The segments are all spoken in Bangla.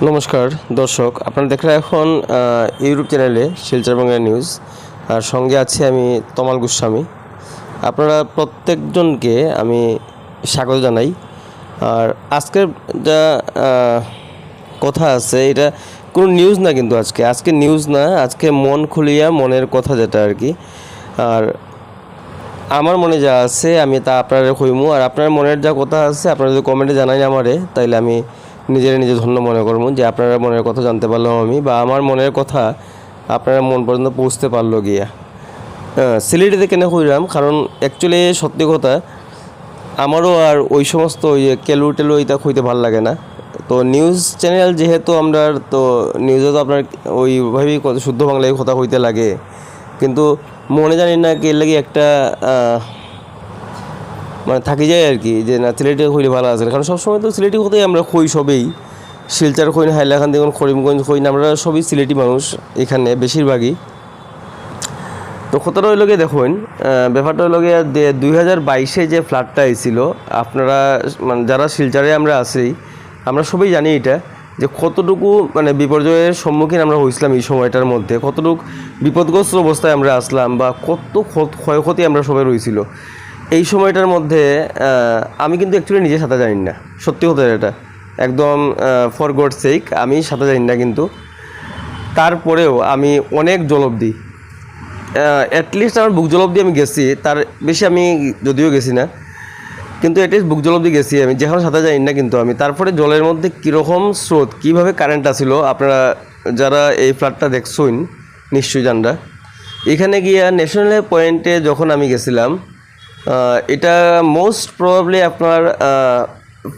নমস্কার দর্শক, আপনারা দেখলেন এখন ইউটিউব চ্যানেলে শিলচর বাংলা নিউজ। আর সঙ্গে আছি আমি তমাল গোস্বামী। আপনারা প্রত্যেকজনকে আমি স্বাগত জানাই। আর আজকের যা কথা আছে এটা কোনো নিউজ না, কিন্তু আজকে নিউজ না, আজকে মন খুলিয়া মনের কথা যেটা আর কি। আর আমার মনে যা আছে আমি তা আপনারা কইমু, আর আপনার মনের যা কথা আছে আপনারা যদি কমেন্টে জানাই আমারে, তাইলে আমি নিজে ধন্য মনে করবো যে আপনারা মনের কথা জানতে পারলাম আমি, বা আমার মনের কথা আপনারা মন পর্যন্ত পৌঁছতে পারলো গিয়া। সিলেটিতে কেন কইলাম, কারণ অ্যাকচুয়ালি সত্যি কথা আমারও আর ওই সমস্ত ওই কেলু টেলু এটা খুঁজতে ভালো লাগে না। তো নিউজ চ্যানেল যেহেতু আমরা, তো নিউজে তো আপনার ওইভাবেই শুদ্ধ বাংলায় কথা কইতে লাগে, কিন্তু মনে জানি না কি লাগে একটা মানে থাকি যায় আর কি, যে না সিলেটি খুঁজলে ভালো আছে। কারণ সবসময় তো সিলেটি কথাই আমরা খুঁই, সবেই শিলচর খুঁই না, হাইলাকান্দি দেখুন, করিমগঞ্জ খুঁই না, আমরা সবই সিলেটি মানুষ এখানে বেশিরভাগই। তো কতটা ওই লগে দেখুন, ব্যাপারটা ওই লগে 2022 যে ফ্লাডটা আইছিল, আপনারা মানে যারা শিলচরে আমরা আছি আমরা সবাই জানি এটা, যে কতটুকু মানে বিপর্যয়ের সম্মুখীন আমরা হয়েছিলাম এই সময়টার মধ্যে, কতটুকু বিপদগ্রস্ত অবস্থায় আমরা আসলাম, বা কত ক্ষয়ক্ষতি আমরা সবাই রয়েছিল এই সময়টার মধ্যে। আমি কিন্তু অ্যাকচুয়ালি নিজে সাঁতার জানি না, সত্যি কথা এটা একদম ফর গড সেক, আমি সাঁতার জানি না, কিন্তু তারপরেও আমি অনেক জলবদি, অ্যাটলিস্ট আমার বুক জলবদি আমি গেছি, তার বেশি আমি যদিও গেছি না, কিন্তু অ্যাটলিস্ট বুক জলবদি গেছি আমি, যেখানে সাঁতার জানি না। কিন্তু আমি তারপরে জলের মধ্যে কীরকম স্রোত, কীভাবে কারেন্ট আসিল, আপনারা যারা এই ফ্লাডটা দেখছেন নিশ্চয়ই জানরা। এখানে গিয়া ন্যাশনাল পয়েন্টে যখন আমি গেছিলাম, এটা মোস্ট প্রবাবলি আপনার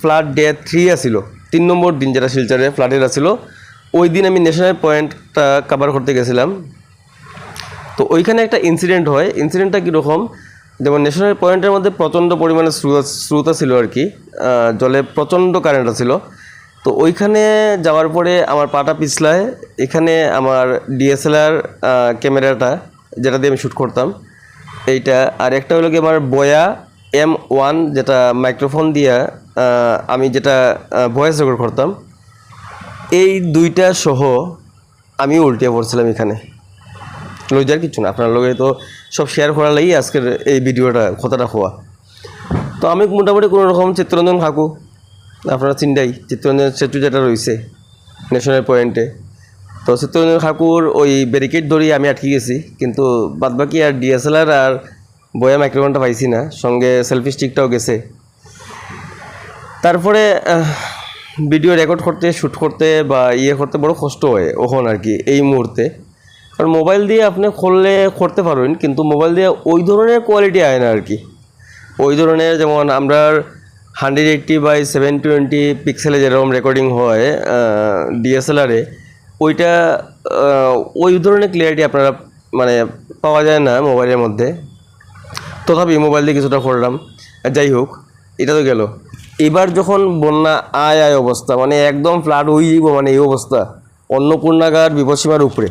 ফ্লাড ডে 3 আসিল, 3 নম্বর দিন যেটা শিলচরে ফ্লাডের আসিল, ওই দিন আমি ন্যাশনাল পয়েন্টটা কভার করতে গেছিলাম। তো ওইখানে একটা ইনসিডেন্ট হয়। ইনসিডেন্টটা কীরকম, যেমন ন্যাশনাল পয়েন্টের মধ্যে প্রচণ্ড পরিমাণে স্রোত ছিল আর কি, জলে প্রচণ্ড কারেন্ট ছিল। তো ওইখানে যাওয়ার পরে আমার পাটা পিছলায়, এখানে আমার ডিএসএলআর ক্যামেরাটা যেটা দিয়ে আমি শ্যুট করতাম এইটা, আর একটা হলো কি আমার বয়া M1 যেটা মাইক্রোফোন দিয়া আমি যেটা ভয়েস রেকর্ড করতাম, এই দুইটা সহ আমি উল্টে পড়ছিলাম এখানে। লজ্জার কিছু না, আপনার লগে তো সব শেয়ার করার লাগি আজকের এই ভিডিওটা, কথাটা হওয়া। তো আমি মোটামুটি কোনো রকম চিত্তরঞ্জন কাকু, আপনারা চিন্তাই চিত্তরঞ্জন স্ট্যাচু যেটা রয়েছে ন্যাশনাল পয়েন্টে, তো চিত্তরঞ্জন কাকুর ওই ব্যারিকেড ধরেই আমি আটকে গেছি, কিন্তু বাদবাকি আর ডিএসএলআর আর বয়া মাইক্রোফোনটা পাইছি না, সঙ্গে সেলফি স্টিকটাও গেছে। তারপরে ভিডিও রেকর্ড করতে, শ্যুট করতে বা করতে বড় কষ্ট হয় ওখন আর কি এই মুহূর্তে। কারণ মোবাইল দিয়ে আপনি করলে করতে পারবেন, কিন্তু মোবাইল দিয়ে ওই ধরনের কোয়ালিটি আয় না আর কি। ওই ধরনের যেমন আমরা 180x720 পিক্সেলে যেরকম রেকর্ডিং হয় ডিএসএলআরে, ওইটা ওই ধরনের ক্লিয়ারিটি আপনারা মানে পাওয়া যায় না মোবাইলের মধ্যে। তথাপি মোবাইল দিয়ে কিছুটা করলাম। যাই হোক, এটা তো গেল। এবার যখন বন্যা আয় অবস্থা, মানে একদম ফ্লাড হয়ে যাব, মানে এই অবস্থা অন্নপূর্ণাগার বিপদসীমার উপরে।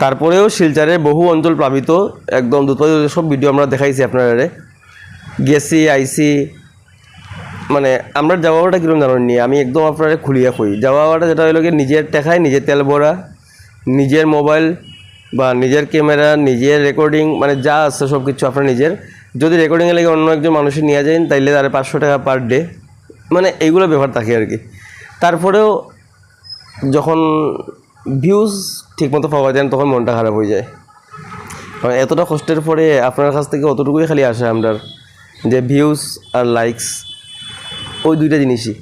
তারপরেও শিলচরের বহু অঞ্চল প্লাবিত, একদম দুটো সব ভিডিও আমরা দেখাইছি আপনারা, গেছি আইসি। মানে আমরা যাওয়াটা কীরকম জানেন নি, আমি একদম আপনারা খুলিয়া কই যাওয়াটা যেটা হইল কি, নিজের টেকায় নিজের তেল ভরা, নিজের মোবাইল বা নিজের ক্যামেরা, নিজের রেকর্ডিং, মানে যা আছে সব কিছু আপনার নিজের। যদি রেকর্ডিংয়ে লাগে অন্য একজন মানুষের নিয়ে যান, তাইলে তার 500 টাকা পার ডে, মানে এইগুলো ব্যাপার থাকে আর কি। তারপরেও যখন ভিউজ ঠিকমতো পাওয়া যায় না, তখন মনটা খারাপ হয়ে যায়। কারণ এতটা কষ্টের পরে আপনার কাছ থেকে অতটুকুই খালি আসে আমরা, যে ভিউজ আর লাইকস, ওই দুইটা জিনিসই।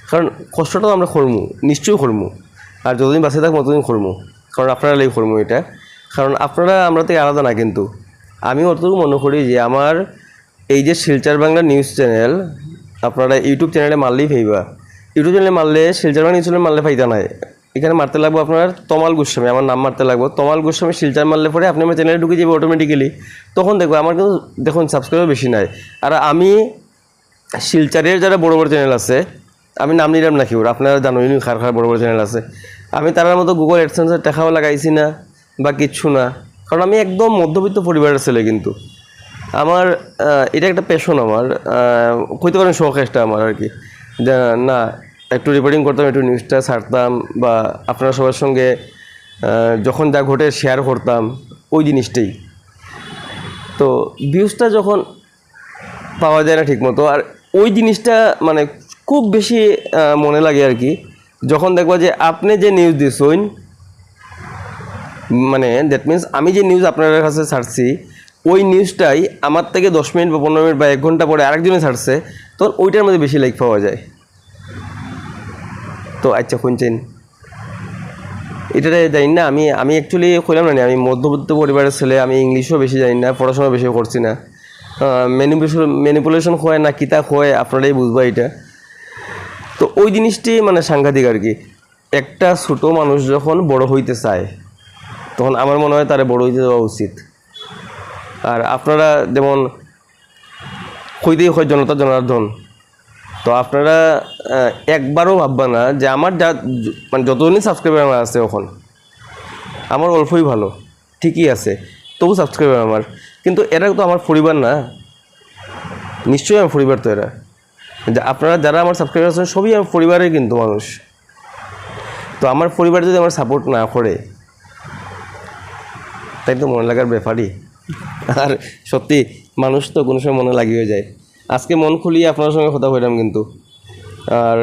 কারণ কষ্টটাও আমরা করবো, নিশ্চয়ই করবো, আর যতদিন বাঁচে থাকবো ততদিন করবো, কারণ আপনারা লেগে করবো এটা। কারণ আপনারা আমরা থেকে আলাদা না, কিন্তু আমি অতটুকু মনে করি যে আমার এই যে শিলচর বাংলা নিউজ চ্যানেল, আপনারা ইউটিউব চ্যানেলে মারলেই পাইবা। ইউটিউব চ্যানেলে মারলে শিলচর বাংলা নিউজ চ্যানেলে মারলে পাইতা নাই, এখানে মারতে লাগবো আপনার তমাল গোস্বামী, আমার নাম মারতে লাগবো তমাল গোস্বামী। শিলচর মারলে পরে আপনি আমার চ্যানেলে ঢুকে যাবে অটোমেটিক্যালি, তখন দেখবো আমার কিন্তু দেখুন সাবস্ক্রাইবার বেশি নাই। আর আমি শিলচরের যারা বড় বড় চ্যানেল আছে, আমি নাম নিলাম না কি ওর, আপনারা জানোই খার বড় বড় চ্যানেল আছে, আমি তার মতো গুগল অ্যাডসেন্সের টাকাও লাগাইছি না বা কিচ্ছু না। কারণ আমি একদম মধ্যবিত্ত পরিবারের ছেলে, কিন্তু আমার এটা একটা প্যাশন, আমার কইতে পারেন শখ একটা আমার আর কি, না একটু রিপোর্টিং করতাম, একটু নিউজটা ছাড়তাম, বা আপনারা সবার সঙ্গে যখন যা ঘটে শেয়ার করতাম, ওই জিনিসটাই। তো ভিউজটা যখন পাওয়া যায় না ঠিকমতো, আর ওই জিনিসটা মানে খুব বেশি মনে লাগে আর কি, যখন দেখবো যে আপনি যে নিউজ দিয়েছেন, মানে দ্যাট মিনস আমি যে নিউজ আপনার কাছে ছাড়ছি, ওই নিউজটাই আমার থেকে 10 মিনিট বা 15 মিনিট বা 1 ঘন্টা পরে আরেকজনে ছাড়ছে, তখন ওইটার মধ্যে বেশি লাইক পাওয়া যায়। তো আচ্ছা শুনছেন, এটাতে জানি না, আমি অ্যাকচুয়ালি কইলাম না, আমি মধ্যবিত্ত পরিবারের ছেলে, আমি ইংলিশও বেশি জানি না, পড়াশোনা বেশি করছি না, ম্যানিপুলেশন হয় না কিতা হয় আপনারাই বুঝবা এটা। তো ওই জিনিসটি মানে সাংঘাতিক আর কি। একটা ছোটো মানুষ যখন বড় হইতে চায়, তখন আমার মনে হয় তারা বড় হইতে দেওয়া উচিত। আর আপনারা যেমন হইতেই হয় জনতা জনার্দন, তো আপনারা একবারও ভাববা না যে আমার মানে যতজনই সাবস্ক্রাইবার আমার আছে, এখন আমার অল্পই ভালো, ঠিকই আছে, তবু সাবস্ক্রাইবার আমার, কিন্তু এরা তো আমার পরিবার না, নিশ্চয়ই আমার পরিবার তো এরা। আপনারা যারা আমার সাবস্ক্রাইবার আছেন সবই আমার পরিবারের কিন্তু মানুষ। তো আমার পরিবার যদি আমার সাপোর্ট না করে, তাই তো মনে লাগার ব্যাপারই। আর সত্যি মানুষ তো কোনো সময় মনে লাগিয়ে যায়। আজকে মন খুলিয়ে আপনার সঙ্গে কথা বললাম কিন্তু। আর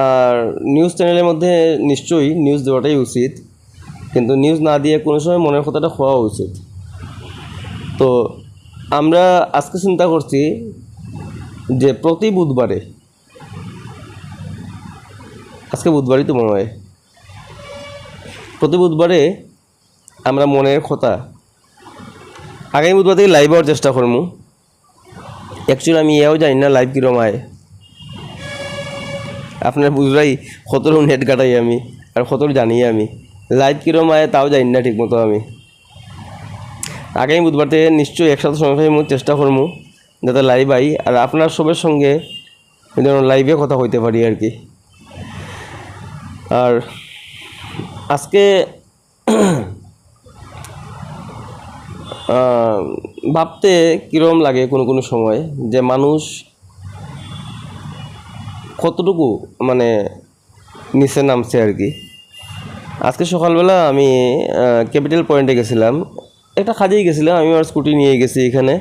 আর নিউজ চ্যানেলের মধ্যে নিশ্চয়ই নিউজ দেওয়াটাই উচিত, কিন্তু নিউজ না দিয়ে কোনো সময় মনের কথাটা হওয়া উচিত। তো আমরা আজকে চিন্তা করছি যে প্রতি বুধবারে, আজকে বুধবারই তো মনে হয়, প্রতি বুধবারে আমরা মনের কথা আগামী বুধবার থেকে লাইভ হওয়ার চেষ্টা করবো। অ্যাকচুয়ালি আমি এও জানি না লাইভ কীরকম হয়, আপনার বুঝলাই কতটুকু নেট কাটাই আমি, আর কতটুকু জানি আমি লাইভ কীরকম হয় তাও জানি না ঠিকমতো আমি। আগামী বুধবার থেকে নিশ্চয়ই একসাথে সময় পাই চেষ্টা করবো যাতে লাইভ আই, আর আপনার সবার সঙ্গে যেন লাইভে কথা হইতে পারি আর কি। আর আজকে ভাবতে কীরকম লাগে কোনো কোনো সময় যে মানুষ কতটুকু মানে নিচে নামছে আর কি। আজকে সকালবেলা আমি ক্যাপিটাল পয়েন্টে গেছিলাম, একটা কাজেই গেছিলাম, আমি আমার স্কুটি নিয়ে গেছি এখানে।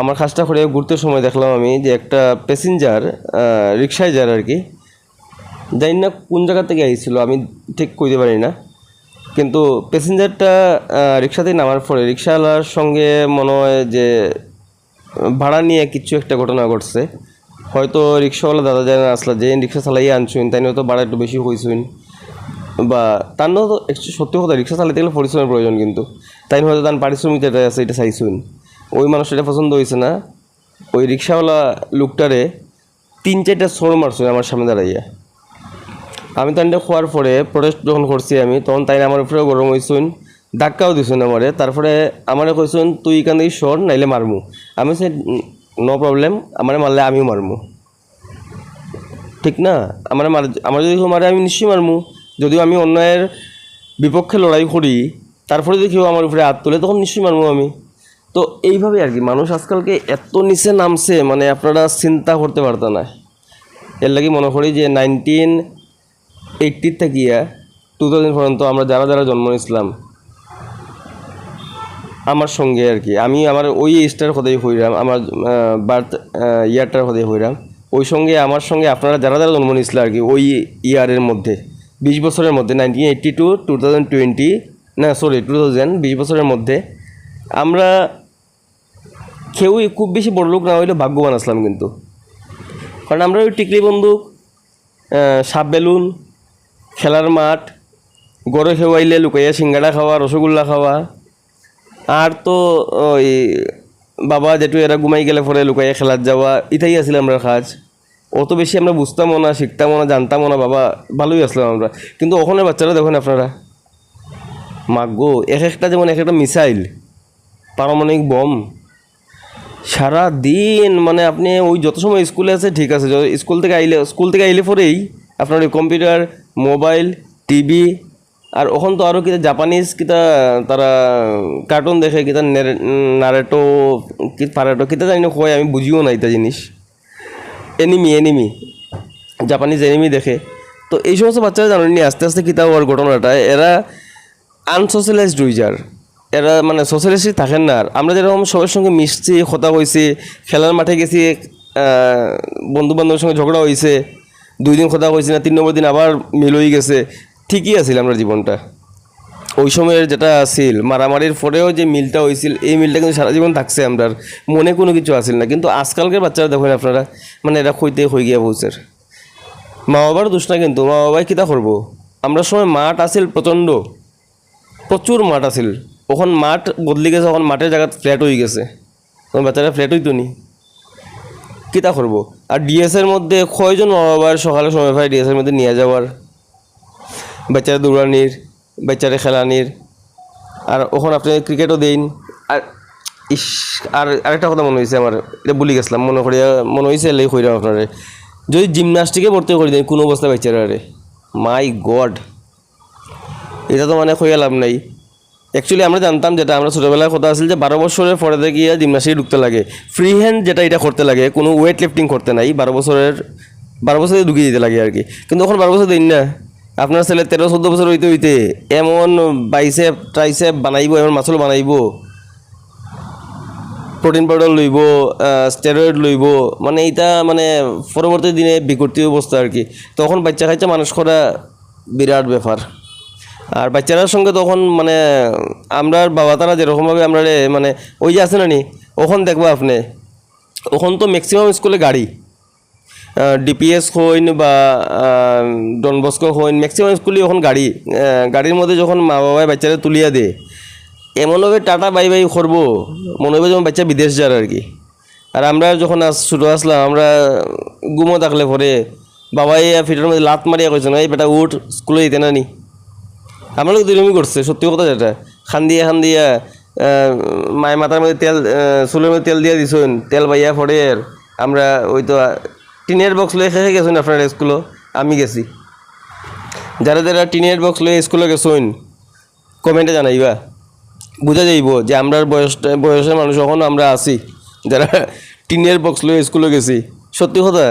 আমার কাজটা করে ঘুরতে সময় দেখলাম আমি যে একটা প্যাসেঞ্জার রিক্সায় যার আর কি, জানি না কোন জায়গা থেকে আইছিল, আমি ঠিক কইতে পারি না, কিন্তু প্যাসেঞ্জারটা রিক্সাতেই নামার পরে রিক্সাওয়ালার সঙ্গে মনে হয় যে ভাড়া নিয়ে কিছু একটা ঘটনা ঘটছে। হয়তো রিক্সাওয়ালা দাদা যায় না আসলা, যে রিক্সা চালাইয়ে আনছুন তাই হয়তো ভাড়া একটু বেশি হয়েছুন, বা তার না তো সত্যি কথা রিক্সা চালাতে গেলে পরিশ্রমের প্রয়োজন, কিন্তু তাই হয়তো তার পারিশ্রমিক যেটা আছে এটা চাইছুন, ওই মানুষটা এটা পছন্দ হয়েছে না, ওই রিক্সাওয়ালা লোকটারে 3-4টা সর মারছুন আমার সামনে দাঁড়াইয়া। আমি তাইটা খোয়ার পরে প্রোটেস্ট যখন করছি আমি, তখন তাই আমার উপরেও গরম হয়েছুন, ধাক্কাও দিছুন আমারে। তারপরে আমারে কইছুন তুই এখান থেকে সর নাইলে মারমু। আমি সে নো প্রবলেম, আমারে মারলে আমিও মারমু, ঠিক না? আমার যদি কেউ মারে আমি নিশ্চয়ই মারমু, যদিও আমি অন্যায়ের বিপক্ষে লড়াই করি, তারপরে যদি কেউ আমার উপরে হাত তোলে তখন নিশ্চয়ই মারমু আমি। তো এইভাবে আর কি মানুষ আজকালকে এত নিচে নামছে, মানে আপনারা চিন্তা করতে পারতো না। এর লাগে মনে করি যে 1980 থেকে 2000 পর্যন্ত আমরা যারা যারা জন্ম নিয়েছিলাম আমার সঙ্গে আর কি, আমি আমার ওই এজটার কথাই হইলাম, আমার বার্থ ইয়ারটার কথাই হইলাম, ওই সঙ্গে আমার সঙ্গে আপনারা যারা যারা জন্ম নিয়েছিল আর কি, ওই ইয়ারের মধ্যে 20 বছরের মধ্যে 1980 to 2020, না সরি 2000, 20 বছরের মধ্যে আমরা কেউই খুব বেশি বড় লোক না হইলে ভাগ্যবান আসলাম কিন্তু। কারণ আমরা ওই টিকলি বন্দুক, সাপ বেলুন, খেলার মাঠ, গড়ে খেওয়াইলে লুকাইয়া সিঙ্গাড়া খাওয়া, রসগোল্লা খাওয়া, আর তো ওই বাবা যেটু এরা ঘুমাই গেলে পরে লুকাইয়া খেলার যাওয়া, এটাই আসলে আমরা কাজ। অত বেশি আমরা বুঝতামও না, শিখতামও না, জানতামও না, বাবা ভালোই আসলাম আমরা। কিন্তু ওখানে বাচ্চারা দেখুন আপনারা, মাগো এক একটা যেমন এক একটা মিসাইল, পারমাণবিক বম, সারা দিন মানে আপনি ওই যত সময় স্কুলে আছে ঠিক আছে, স্কুল থেকে আইলে পরেই আপনার ওই কম্পিউটার, মোবাইল, টিভি, আর ওখান তো আরও কিতা জাপানিজ কিতা তারা কার্টুন দেখে, কিতা নারেটো কি পারেটো কিতা জানি না কয়, আমি বুঝিও না এটা জিনিস, এনিমি জাপানিজ এনিমি দেখে। তো এই সমস্ত বাচ্চারা জানেননি আস্তে আস্তে কী তা হওয়ার ঘটনাটা, এরা আনসোশ্যালাইজড হয়ে যার, এরা মানে সোশ্যালাইজই থাকেন না। আর আমরা যেরকম সবার সঙ্গে মিশছি, কথা হয়েছি, খেলার মাঠে গেছি, বন্ধু বান্ধবের সঙ্গে ঝগড়া হয়েছে, 2 দিন কথা হয়েছি না, 3 নম্বর দিন আবার মিল হয়ে গেছে, ঠিকই আছিল আমরা জীবনটা। ওই সময়ের যেটা আছিল মারামারির পরেও যে মিলটা হয়েছিল, এই মিলটা কিন্তু সারা জীবন থাকছে, আমরা মনে কোনো কিছু আসিল না। কিন্তু আজকালকার বাচ্চারা দেখেন আপনারা, মানে এরা হইতে হয়ে গিয়া বলছে। মা বাবার দোষ না, কিন্তু মা বাবাই কীটা করবো। আমরা সময় মাঠ আছিল প্রচণ্ড, প্রচুর মাঠ আছিল, ওখান মাঠ বদলি গেছে, ওখান মাঠের জায়গা ফ্ল্যাট হয়ে গেছে, তখন বাচ্চারা ফ্ল্যাট হইতো নি, কীটা করবো। আর ডিএসের মধ্যে কয়জন মা বাবার সকালে সময় পায় ডিএসের মধ্যে নিয়ে যাওয়ার, বাচ্চারা দৌড়ানির, বাচ্চারা খেলানির, আর ওখানে আপনি ক্রিকেটও দিন। আর ইস, আর আরেকটা কথা মনে হয়েছে আমার, এটা ভুলে গেছিলাম, মনে হয়েছে এলেই কইরাম আপনারে, যদি জিমনাস্টিকে ভর্তি করে দেন কোনো অবস্থা বাচ্চারা, মাই গড, এটা তো মানে কইয়া লাভ নাই। অ্যাকচুয়ালি আমরা জানতাম, যেটা আমরা ছোটোবেলায় কথা আছিল যে 12 বছরের পরে থেকে জিমনাস্টিকে ঢুকতে লাগে, ফ্রি হ্যান্ড যেটা এটা করতে লাগে, কোনো ওয়েট লিফটিং করতে নাই, 12 বছরে ঢুকিয়ে দিতে লাগে আর কি। কিন্তু ওখানে 12 বছর দিন না, আপনার ছেলে 13-14 বছর হইতে হইতে এমন বাইসেপ ট্রাইসেপ বানাইব, এমন মাসল বানাইব, প্রোটিন পাউডার লইব, স্টেরয়েড লইব, মানে এইটা মানে পরবর্তী দিনে বিকৃতি অবস্থা আর কি। তখন বাচ্চা কাচ্চা মানুষ করা বিরাট ব্যাপার। আর বাচ্চারার সঙ্গে তখন মানে আমরা বাবা তারা যেরকমভাবে আমরা মানে ওই যে আছে না নি, ওখান দেখবো আপনি, ওখান তো ম্যাক্সিমাম স্কুলে গাড়ি, ডিপিএস হইন বা ডনবস্কো হইন, ম্যাক্সিমাম স্কুলে ওখান গাড়ি, গাড়ির মধ্যে যখন মা বাবাই বাচ্চারা তুলিয়া দে, এমনভাবে টাটা বাই বাই করবো, মনে হবে যেমন বাচ্চা বিদেশ যার আর কি। আর আমরা যখন ছোটো আসলাম, আমরা গুমো থাকলে পরে বাবাই ফিটের মধ্যে লাত মারিয়া কইছে না, এই বেটা উঠ, স্কুলে যেতে না নি। আমরা লোক দুরমি করছে, সত্যি কথা যেটা, খান দিয়া মায়ের মাথার মধ্যে তেল, চুলের মধ্যে তেল দিয়ে দিছুন, তেল বাইয়া পড়ে। আমরা ওই তো টিনের বক্স লয়ে খেয়ে গেছুন আপনার স্কুলও, আমি গেছি। যারা যারা টিনের বক্স লয়ে স্কুলে গেছুন কমেন্টে জানাইবা, বুঝা যাইব যে আমরা বয়সের মানুষ এখনও আমরা আছি যারা টিনের বক্স লয়ে স্কুলে গেছি। সত্যি কথা,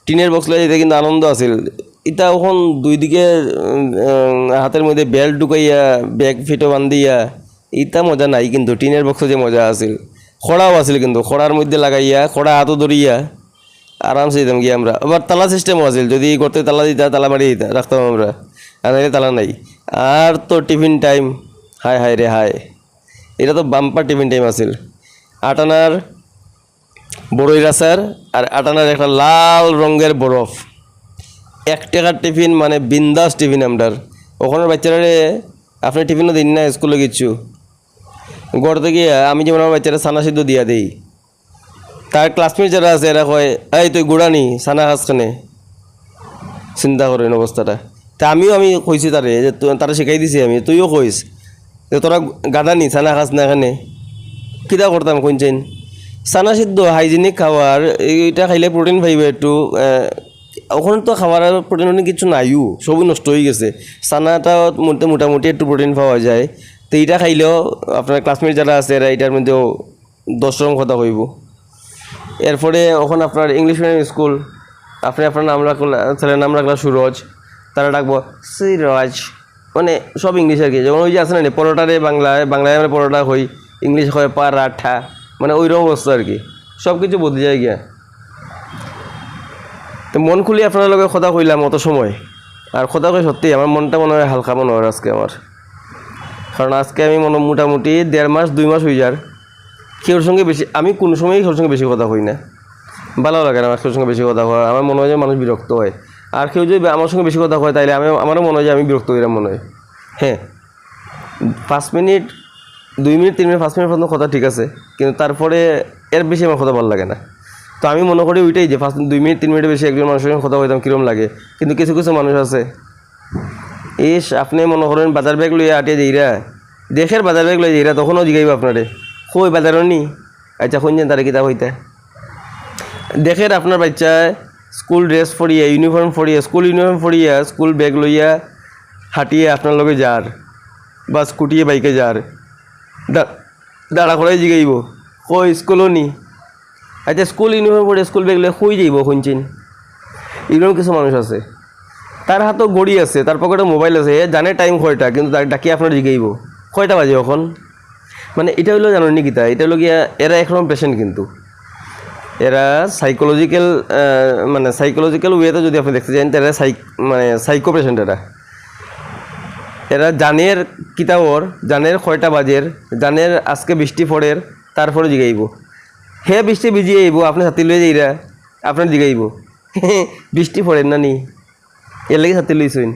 টিনের বক্স লয়ে যেতে কিন্তু আনন্দ আছিল। এটা এখন 2 দিকে হাতের মধ্যে বেল্ট ঢুকাইয়া ব্যাগ ফিটো বান্ধিয়া, ইটা মজা নাই। কিন্তু টিনের বক্সে যে মজা আছিল, খড়াও আছিল, কিন্তু খড়ার মধ্যে লাগাইয়া, খড়া হাতও ধরিয়া আরামসে যেতাম গিয়ে আমরা। আবার তালা সিস্টেমও আছিল, যদি করতে তালা দিতা, তালা মারি দিতা রাখতাম আমরা, আর তালা নাই। আর তো টিফিন টাইম, হায় হায় রে হায়, এটা তো বাম্পার টিফিন টাইম আছিল। 8 আনার বড়ই রাসার আর 8 আনার একটা লাল রঙের বরফ, 1 টাকার টিফিন, মানে বিন্দাস টিফিন আমরার। ওখানের বাচ্চারা আপনি টিফিনও দিন না স্কুলে কিচ্ছু, ঘর থেকে আমি যেমন আমার বাচ্চারা সানা সিদ্ধ দিয়া দিই, তার ক্লাসমেট যারা আছে এরা কয়, এই তুই গুড়ানি সানা খাস খানে, চিন্তা করেন অবস্থাটা। তা আমি কইছি তারে, যে তারা শিখাই দিছি আমি, তুইও কইস যে তোরা গাদা নি সানা খাস না এখানে, কিতা করতাম কোনছেন। সানা সিদ্ধ হাইজেনিক খাবার, এইটা খাইলে প্রোটিন পাইবে একটু। ওখানে তো খাবার প্রোটিন কিছু নাইও, সবই নষ্ট হয়ে গেছে। সানাটা মোটামুটি একটু প্রোটিন পাওয়া যায়। তো এইটা খাইলেও আপনার ক্লাসমেট যারা আছে এরা এটার মধ্যেও 10 রকম কথা কইব। এরপরে ওখানে আপনার ইংলিশ মিডিয়াম স্কুল, আপনি আপনার নাম রাখলেন, ছেলের নাম রাখলেন সুরজ, তারা ডাকবো সিরাজ, মানে সব ইংলিশ আর কি। যেমন ওই যে আছে না পরোটারে বাংলায় আমরা পরোটা হই, ইংলিশ হয় পারাঠা, মানে ওই রকম অবস্থা আর কি। সব কিছু বদলে যায় গিয়া। তো মন খুলি আপনার লগে কথা কইলাম অত সময়, আর কথা কই সত্যি আমার মনটা মনে হয় হালকা মনে হয় আজকে আমার। কারণ আজকে আমি মোটামুটি 1.5 মাস 2 মাস হয়ে যার কেউর সঙ্গে বেশি, আমি কোনো সময়ই কেউর সঙ্গে বেশি কথা কই না, ভালো লাগে না আমার কেউর সঙ্গে বেশি কথা কয়। আমার মনে হয় যে মানুষ বিরক্ত হয়, আর কেউ যদি আমার সঙ্গে বেশি কথা কয় তাইলে আমারও মনে হয় যে আমি বিরক্ত হইলাম মনে হয়। হ্যাঁ, 5 মিনিট 2 মিনিট 3 মিনিট 5 মিনিট পর্যন্ত কথা ঠিক আছে, কিন্তু তারপরে এর বেশি আমার কথা ভালো লাগে না। তো আমি মনে করি ওইটাই যে 2 মিনিট 3 মিনিটের বেশি একজন মানুষের সঙ্গে কথা কইতাম কীরকম লাগে। কিন্তু কিছু কিছু মানুষ আছে, আপনি মনে করেন বাজার ব্যাগ লইয়া আটিয়ে যাইরা, দেশের বাজার ব্যাগ লইয়া যাইরা, তখনও জিগাইব আপনারে কই বাজারও নি, আচ্ছা শুনছেন তারা কিতা হইতে। দেখেন আপনার বাচ্চায় স্কুল ড্রেস পরিয়া, ইউনিফর্ম পরিয়া, স্কুল ইউনিফর্ম পরিয়া, স্কুল ব্যাগ লইয়া হাঁটিয়ে আপনার লগে যার, বা স্কুটিয়ে বাইকে যার, দাঁড়া করাই জিগাইব কই স্কুলও নি। আচ্ছা স্কুল ইউনিফর্ম পরে স্কুল ব্যাগ লইয়া কই যাইব শুনছেন। এরকম কিছু মানুষ আছে, তার হাতেও গড়ি আছে, তার পকেটে মোবাইল আছে, এ জানে টাইম কয়টা, কিন্তু ডাকি আপনার জিগাইব কয়টা বাজে এখন। মানে এটা হলো জানেন নি কিতা, এটা হলো গিয়া এরা একরকম পেশেন্ট, কিন্তু এরা সাইকোলজিক্যাল মানে সাইকোলজিক্যাল ওয়েতে যদি আপনি দেখতে চান তারা মানে সাইকো পেশেন্ট। এরা জানের কিতাবর, জানের কয়টা বাজের, জানের আজকে বৃষ্টি পড়ের, তারপরে জিগাইব হে বৃষ্টি ভিজিয়ে আইব, আপনি ছাতি লয়ে যাইরা আপনার জিগাইব বৃষ্টি পড়েন না নি, এর লাগে ছাতি লইছেন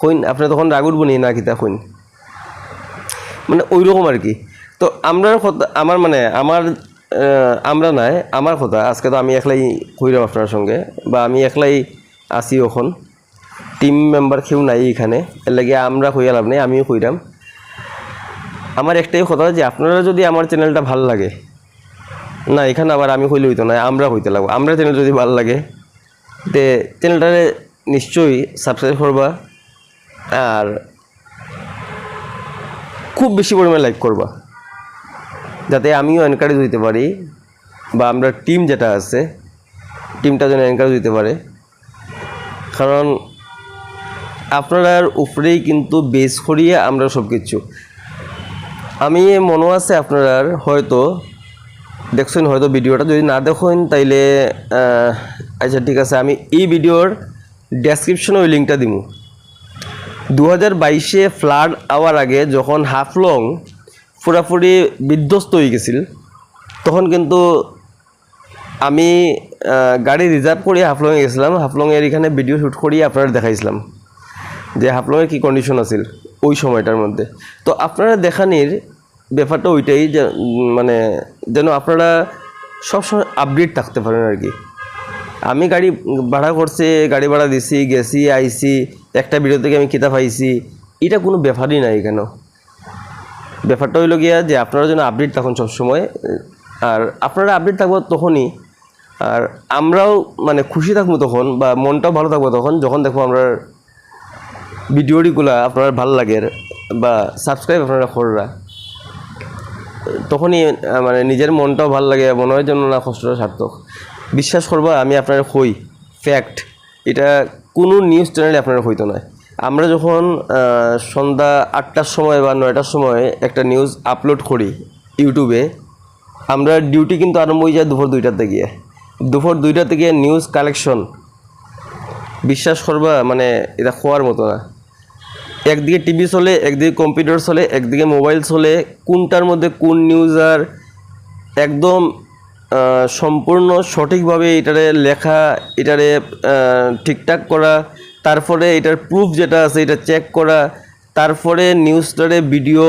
কইন, আপনি তখন রাগ উঠব নি না কিতা কইন, মানে ওই রকম আর কি। তো আমরা কথা আমার মানে আমার আমরা নাই আমার কথা আজকে তো আমি একলাই কইরাম আপনার সঙ্গে, বা আমি একলাই আছি, এখন টিম মেম্বার কেউ নাই এখানে, এর লাগে আমরা কইয়া লাভ নেই, আমিও কইরাম। আমার একটাই কথা যে আপনারা যদি আমার চ্যানেলটা ভাল লাগে, না এখানে আবার আমি কইলে হইতো না, আমরা হইতে লাগবো, আমরা চ্যানেল যদি ভাল লাগে তে চ্যানেলটারে নিশ্চয়ই সাবস্ক্রাইব করবা, আর খুব বেশি পরিমাণে লাইক করবা, যাতে আমিও এনকারেজ হইতে পারি, বা আমরা টিম যেটা আছে টিমটা যেন এনকারেজ হইতে পারে। কারণ আপনার উপরেই কিন্তু বেস করিয়ে আমরা সব কিছু। আমি মনে আছে আপনার হয়তো দেখছেন, হয়তো ভিডিওটা যদি না দেখেন তাইলে আচ্ছা ঠিক আছে, আমি এই ভিডিওর ডেসক্রিপশনে ওই লিঙ্কটা দিব। 2022-এ ফ্লাড আওয়ার আগে যখন হাফলং পুরাপুরি বিধ্বস্ত হয়ে গেছিল, তখন কিন্তু আমি গাড়ি রিজার্ভ করে হাফলংয়ে গেছিলাম, হাফলংয়ের এখানে ভিডিও শ্যুট করিয়ে আপনারা দেখাইছিলাম যে হাফলংয়ের কী কন্ডিশন আছিল ওই সময়টার মধ্যে। তো আপনারা দেখানির ব্যাপারটা ওইটাই যে মানে যেন আপনারা সবসময় আপডেট থাকতে পারেন আর কি। আমি গাড়ি ভাড়া করছি, গাড়ি ভাড়া দিছি, গেছি আইছি, একটা ভিডিও থেকে আমি কিতাব পাইছি, এটা কোনো ব্যাপারই নাই কেন। ব্যাপারটা হইল গিয়া যে আপনারা যেন আপডেট থাকুন সবসময়, আর আপনারা আপডেট থাকবো তখনই, আর আমরাও মানে খুশি থাকবো তখন, বা মনটাও ভালো থাকবো তখন যখন দেখবো আমরা ভিডিওটিগুলো আপনার ভালো লাগে, বা সাবস্ক্রাইব আপনারা কররা, তখনই মানে নিজের মনটাও ভালো লাগে, মনে হয় যেন না কষ্টটা সার্থক। বিশ্বাস করবা আমি আপনার কই ফ্যাক্ট, এটা কোনো নিউজ চ্যানেলে আপনার হইতো না। আমরা যখন সন্ধ্যা 8টার সময় বা 9টার সময় একটা নিউজ আপলোড করি ইউটিউবে, আমরা ডিউটি কিন্তু আরম্ভ হয়ে যায় দুপুর 2টাতে গিয়ে, দুপুর 2টাতে গিয়ে নিউজ কালেকশন। বিশ্বাস করবা মানে এটা খোয়ার মতো না। একদিকে টিভি চলে, একদিকে কম্পিউটার চলে, একদিকে মোবাইল চলে, কোনটার মধ্যে কোন নিউজ আর একদম সম্পূর্ণ সঠিকভাবে এটারে লেখা, এটারে ঠিকঠাক করা, তারপরে এটার প্রুফ যেটা আছে এটা চেক করা, তারপরে নিউজটারে ভিডিও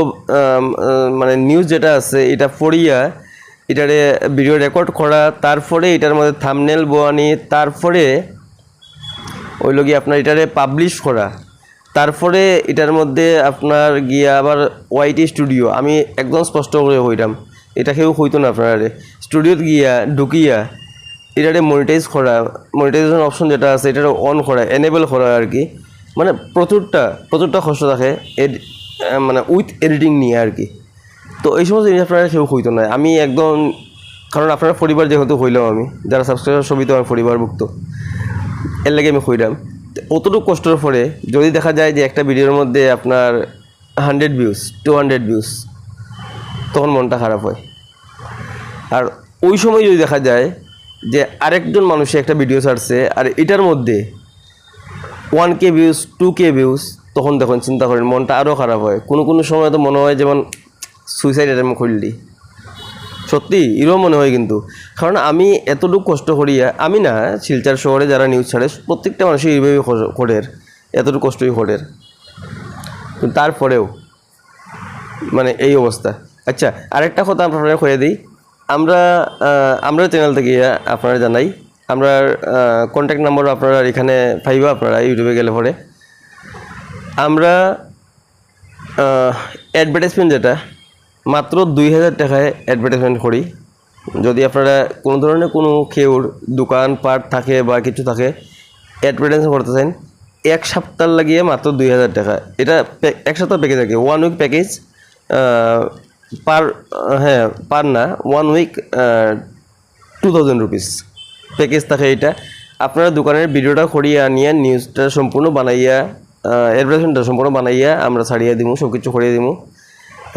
মানে নিউজ যেটা আছে এটা পড়িয়া এটারে ভিডিও রেকর্ড করা, তারপরে এটার মধ্যে থাম্বনেল বোয়ানি, তারপরে ওই লগি আপনার এটারে পাবলিশ করা, তারপরে এটার মধ্যে আপনার গিয়া আবার ওয়াইটি স্টুডিও, আমি একদম স্পষ্ট করে হইতাম, এটা কেউ হইতো না আপনার স্টুডিওতে গিয়া ঢুকিয়া এটারে মনিটাইজ করা, মনিটাইজেশন অপশন যেটা আছে এটারে অন করা, এনেবল করা আর কি। মানে প্রচুরটা কষ্ট থাকে মানে উইথ এডিটিং নিয়ে আর কি। তো এই সমস্ত জিনিস আপনারা কেউ হইতো না, আমি একদম, কারণ আপনারা পরিবার যেহেতু হইলাম, আমি যারা সাবস্ক্রাইবার সবই তো আমার পরিবারভুক্ত, এর লাগে আমি হইলাম। অতটুকু কষ্টের পরে যদি দেখা যায় যে একটা ভিডিওর মধ্যে আপনার 100 ভিউজ 200 ভিউজ, তখন মনটা খারাপ হয়। আর ওই সময় যদি দেখা যায় যে আরেকজন মানুষে একটা ভিডিও ছাড়ছে আর এটার মধ্যে 1K ভিউজ 2K ভিউজ, তখন দেখুন চিন্তা করেন মনটা আরও খারাপ হয়। কোনো সময় তো মনে হয় যেমন সুইসাইড অ্যাটেম্প করলি, সত্যি এরকম মনে হয়। কিন্তু কারণ আমি এতটুকু কষ্ট করিয়া, আমি না শিলচর শহরে যারা নিউজ ছাড়ে প্রত্যেকটা মানুষই এইভাবে করে, এতটুকু কষ্টই করে, কিন্তু তারপরেও মানে এই অবস্থা। আচ্ছা আরেকটা কথা আপনারা কয়ে দিই, আমরা চ্যানেল থেকে আপনারা জানাই, আমরা কন্ট্যাক্ট নাম্বার আপনারা এখানে পাইবা, আপনারা ইউটিউবে গেলে পরে আমরা অ্যাডভার্টাইজমেন্ট যেটা মাত্র 2000 টাকায় অ্যাডভার্টাইজমেন্ট করি। যদি আপনারা কোনো ধরনের কোনো কেউর দোকান পাট থাকে বা কিছু থাকে অ্যাডভার্টাইজমেন্ট করতে চান, এক সপ্তাহ লাগিয়ে মাত্র 2000 টাকা। এটা এক সপ্তাহ প্যাকেজ থাকে, 1 উইক প্যাকেজ, পার না 1 উইক 2000 রুপিস প্যাকেজ থাকে এটা। আপনারা দোকানের ভিডিওটা করিয়া নিয়ে নিউজটা সম্পূর্ণ বানাইয়া অ্যাডভার্টাইজমেন্টটা সম্পূর্ণ বানাইয়া আমরা ছাড়িয়ে দিব, সব কিছু করিয়ে দিব।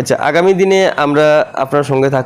আচ্ছা, আগামী দিনে আমরা আপনার সঙ্গে থাক